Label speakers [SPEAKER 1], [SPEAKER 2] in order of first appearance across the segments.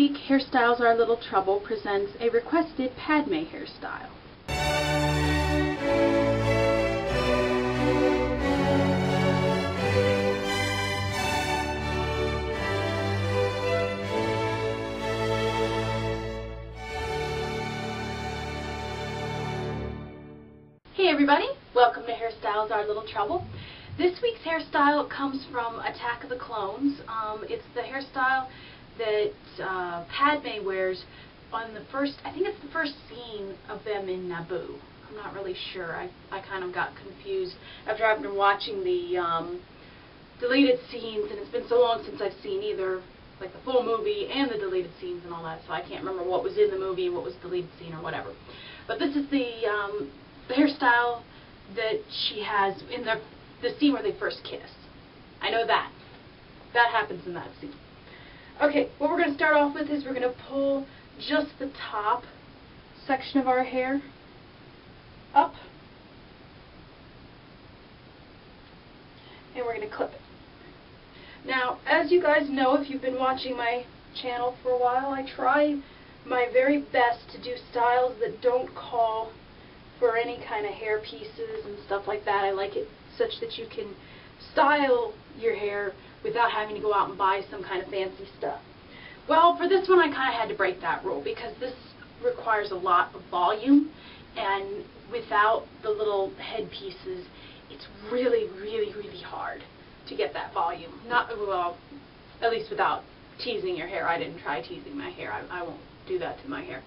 [SPEAKER 1] week, Hairstyles Our Little Trouble presents a requested Padme hairstyle. Hey everybody, welcome to Hairstyles Our Little Trouble. This week's hairstyle comes from Attack of the Clones. It's the hairstyle that Padme wears on the first, I think it's the first scene of them in Naboo. I'm not really sure. I kind of got confused after I've been watching the deleted scenes, and it's been so long since I've seen either like the full movie and the deleted scenes and all that, so I can't remember what was in the movie and what was the deleted scene or whatever. But this is the hairstyle that she has in the scene where they first kiss. I know that. That happens in that scene. Okay, what we're going to start off with is we're going to pull just the top section of our hair up, and we're going to clip it. Now, as you guys know, if you've been watching my channel for a while, I try my very best to do styles that don't call for any kind of hair pieces and stuff like that. I like it such that you can style your hair without having to go out and buy some kind of fancy stuff. Well, for this one I kind of had to break that rule because this requires a lot of volume, and without the little head pieces it's really, really, really hard to get that volume. Not, well, at least without teasing your hair. I didn't try teasing my hair. I won't do that to my hair.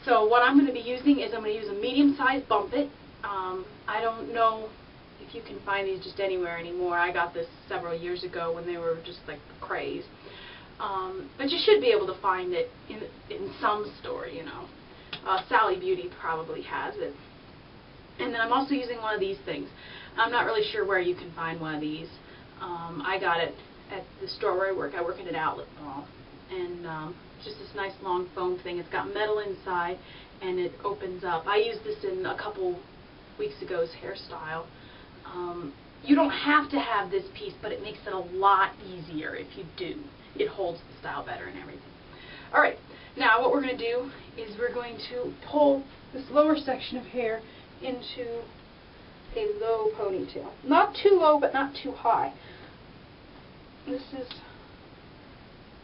[SPEAKER 1] So what I'm going to be using is I'm going to use a medium-sized bump it. I don't know if you can find these just anywhere anymore. I got this several years ago when they were just like the craze. But you should be able to find it in some store, you know. Sally Beauty probably has it. And then I'm also using one of these things. I'm not really sure where you can find one of these. I got it at the store where I work. I work in an outlet mall. And just this nice long foam thing. It's got metal inside and it opens up. I used this in a couple weeks ago's hairstyle. You don't have to have this piece, but it makes it a lot easier if you do. It holds the style better and everything. Alright, now what we're going to do is we're going to pull this lower section of hair into a low ponytail. Not too low, but not too high. This is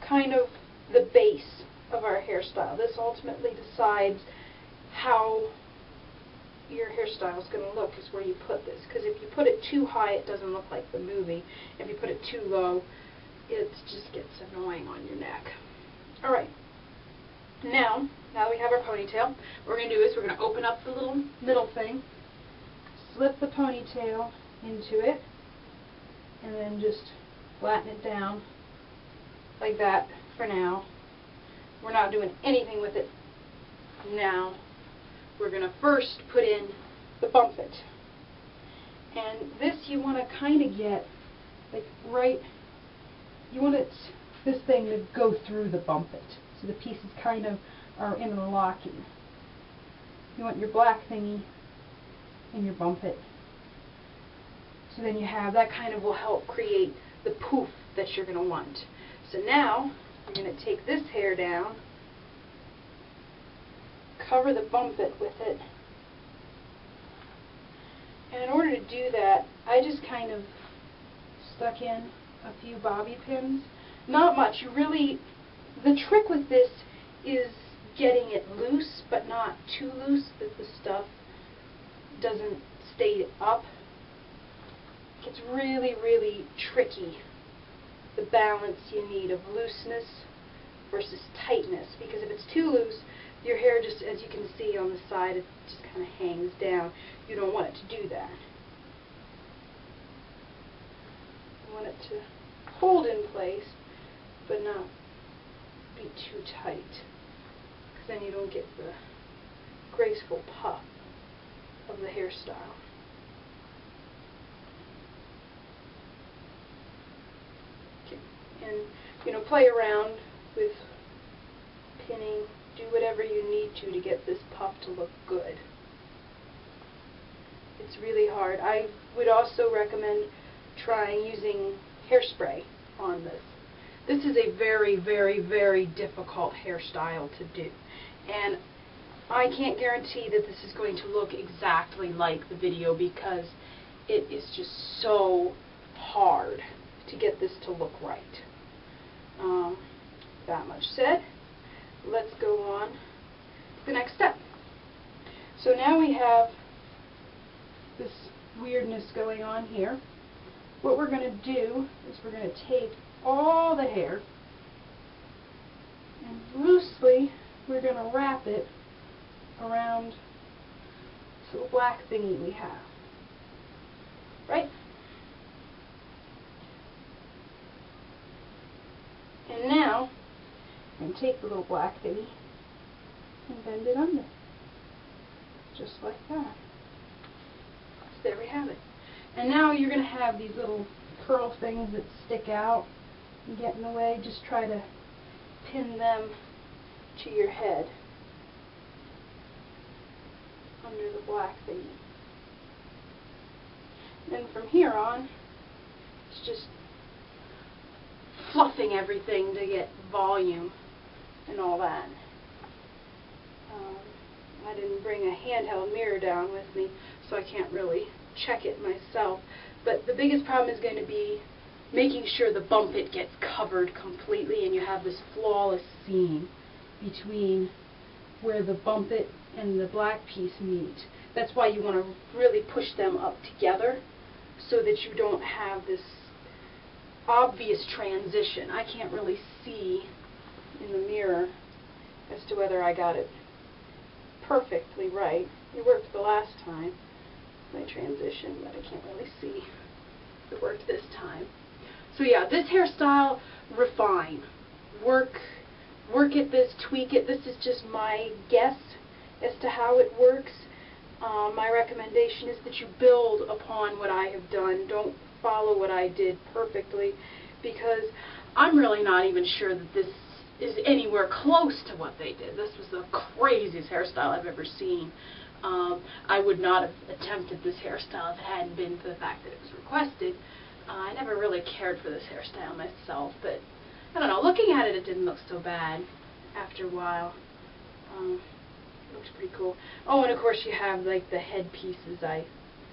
[SPEAKER 1] kind of the base of our hairstyle. This ultimately decides how your hairstyle is going to look, is where you put this. Because if you put it too high, it doesn't look like the movie. If you put it too low, it just gets annoying on your neck. Alright, now that we have our ponytail, what we're going to do is we're going to open up the little middle thing, slip the ponytail into it, and then just flatten it down like that for now. We're not doing anything with it now. We're going to first put in the bump it. And this you want to kind of get like right, you want this thing to go through the bump it. So the pieces kind of are interlocking. You want your black thingy and your bump it. So then you have, that kind of will help create the poof that you're going to want. So now we're going to take this hair down, cover the bump it with it, and in order to do that, I just kind of stuck in a few bobby pins. Not much. You really, the trick with this is getting it loose, but not too loose that the stuff doesn't stay up. It's really, really tricky, the balance you need of looseness versus tightness, because if it's too loose, your hair just, as you can see on the side, it just kind of hangs down. You don't want it to do that. You want it to hold in place, but not be too tight, because then you don't get the graceful puff of the hairstyle. And, you know, play around with pinning, do whatever you need to get this puff to look good. It's really hard. I would also recommend trying using hairspray on this. This is a very, very, very difficult hairstyle to do. And I can't guarantee that this is going to look exactly like the video because it is just so hard to get this to look right. That much said, let's go on to the next step. So now we have this weirdness going on here. What we're going to do is we're going to take all the hair and loosely we're going to wrap it around this little black thingy we have. Right? And now I'm going to take the little black thingy and bend it under. Just like that. So there we have it. And now you're going to have these little curl things that stick out and get in the way. Just try to pin them to your head under the black thingy. And then from here on, it's just fluffing everything to get volume and all that. I didn't bring a handheld mirror down with me, so I can't really check it myself. But the biggest problem is going to be making sure the bump it gets covered completely and you have this flawless seam between where the bump it and the black piece meet. That's why you want to really push them up together so that you don't have this obvious transition. I can't really see in the mirror as to whether I got it perfectly right. It worked the last time, my transition, but I can't really see if it worked this time. So yeah, this hairstyle, refine. Work at this, tweak it. This is just my guess as to how it works. My recommendation is that you build upon what I have done. Don't follow what I did perfectly, because I'm really not even sure that this is anywhere close to what they did. This was the craziest hairstyle I've ever seen. I would not have attempted this hairstyle if it hadn't been for the fact that it was requested. I never really cared for this hairstyle myself, but I don't know, looking at it, it didn't look so bad after a while. It looks pretty cool. Oh, and of course you have like the head pieces. I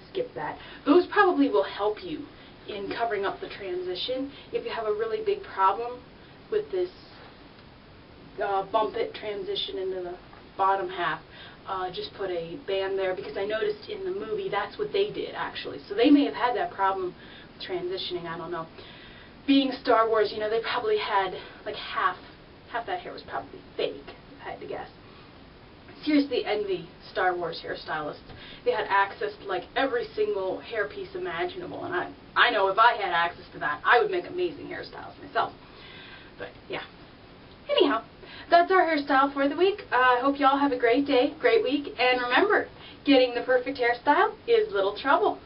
[SPEAKER 1] skipped that. Those probably will help you in covering up the transition. If you have a really big problem with this bump it transition into the bottom half, just put a band there, because I noticed in the movie that's what they did actually. So they may have had that problem with transitioning, I don't know. Being Star Wars, you know, they probably had like half that hair was probably fake, if I had to guess. Seriously envy Star Wars hairstylists. They had access to like every single hairpiece imaginable, and I know if I had access to that, I would make amazing hairstyles myself. But yeah. Anyhow, that's our hairstyle for the week. I hope y'all have a great day, great week, and remember, getting the perfect hairstyle is little trouble.